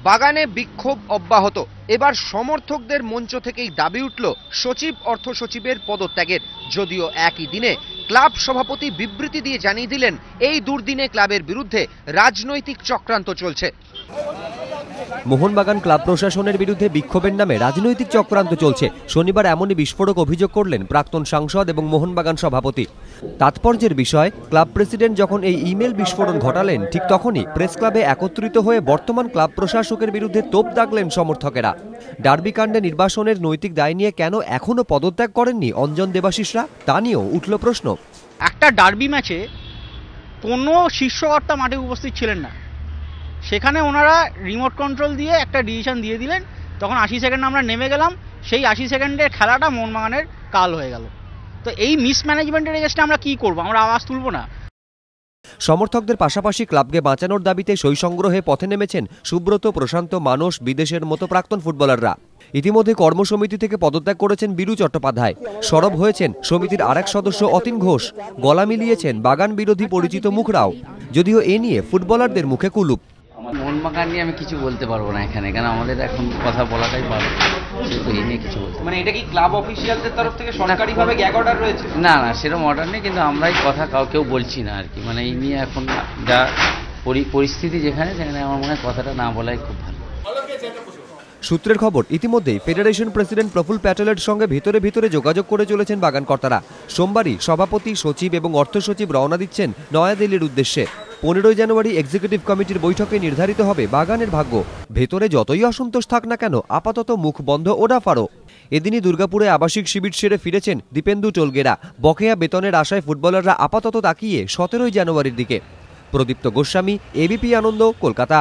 বাগানে বিক্ষোভ অব্যাহত। এবার সমর্থকদের মঞ্চ থেকেই দাবি উঠল সচিব অর্থ সচিবের পদত্যাগের। যদিও একই দিনে ক্লাব সভাপতি বিবৃতি দিয়ে জানিয়ে দিলেন এই দুর্দিনে ক্লাবের বিরুদ্ধে রাজনৈতিক চক্রান্ত চলছে। মোহনবাগান ক্লাব প্রশাসনের বিরুদ্ধে বিক্ষোভের নামে রাজনৈতিক চক্রান্ত চলছে। শনিবার এমনই বিস্ফোরক অভিযোগ করলেন প্রাক্তন সাংসদ এবং মোহনবাগান সভাপতি। তাৎপর্যের বিষয়, ক্লাব প্রেসিডেন্ট যখন এই ইমেল বিস্ফোরণ ঘটালেন, ঠিক তখনই প্রেস ক্লাবে একত্রিত হয়ে বর্তমান ক্লাব প্রশাসকের বিরুদ্ধে তোপ দাগলেন সমর্থকেরা। ডার্বি কাণ্ডে নির্বাসনের নৈতিক দায় নিয়ে কেন এখনো পদত্যাগ করেননি অঞ্জন দেবাশিসরা, তা নিয়েও উঠল প্রশ্ন। একটা ডার্বি ম্যাচে কোনো শীর্ষকর্তা মাঠে উপস্থিত ছিলেন না, সেখানে ওনারা রিমোট কন্ট্রোল দিয়ে একটা ডিসিশন দিয়ে দিলেন। তখন 80 সেকেন্ড আমরা নেমে গেলাম, সেই 80 সেকেন্ডের খেলাটা মোহনবাগানের কাল হয়ে গেল। তো এই মিসম্যানেজমেন্টের এগেইনস্টে আমরা কি করব? আমরা আওয়াজ তুলব না? সমর্থকদের পাশাপাশি ক্লাবকে বাঁচানোর দাবিতে সই সংগ্রহে পথে নেমেছেন সুব্রত, প্রশান্ত, মানস, বিদেশের মতো প্রাক্তন ফুটবলাররা। ইতিমধ্যে কর্মসমিতি থেকে পদত্যাগ করেছেন বীরু চট্টোপাধ্যায়। সরব হয়েছেন সমিতির আরেক সদস্য অতীন ঘোষ। গলা মিলিয়েছেন বাগান বিরোধী পরিচিত মুখরাও। যদিও এ নিয়ে ফুটবলারদের মুখে কুলুপ। মোহনবাগান নিয়ে আমি কিছু বলতে পারবো না এখানে, কারণ আমাদের এখন কথা বলাটাই ভালো, সেহেতু এই নিয়ে কিছু বলতে। মানে এটা কি ক্লাব অফিসিয়ালদের তরফ থেকে সরকারিভাবে গ্যাগ অর্ডার রয়েছে? না না, সেরকম অর্ডার নেই, কিন্তু আমরা এই কথা কাউকেও বলছি না আর কি। মানে এই নিয়ে এখন যা পরিস্থিতি যেখানে আমার মনে হয় কথাটা না বলাই খুব ভালো। সূত্রের খবর, ইতিমধ্যেই ফেডারেশন প্রেসিডেন্ট প্রফুল প্যাটেলের সঙ্গে ভিতরে ভিতরে যোগাযোগ করে চলেছেন বাগান কর্তারা। সোমবারই সভাপতি, সচিব এবং অর্থ সচিব রওনা দিচ্ছেন নয়াদিল্লির উদ্দেশ্যে। 15 জানুয়ারি এক্সিকিউটিভ কমিটির বৈঠকে নির্ধারিত হবে বাগানের ভাগ্য। ভেতরে যতই অসন্তোষ থাক না কেন, আপাতত মুখ বন্ধ ওডাফারও। এদিনই দুর্গাপুরে আবাসিক শিবির সেরে ফিরেছেন দীপেন্দু টোলগেরা। বকেয়া বেতনের আশায় ফুটবলাররা আপাতত তাকিয়ে 17 জানুয়ারির দিকে। প্রদীপ্ত গোস্বামী, এবিপি আনন্দ, কলকাতা।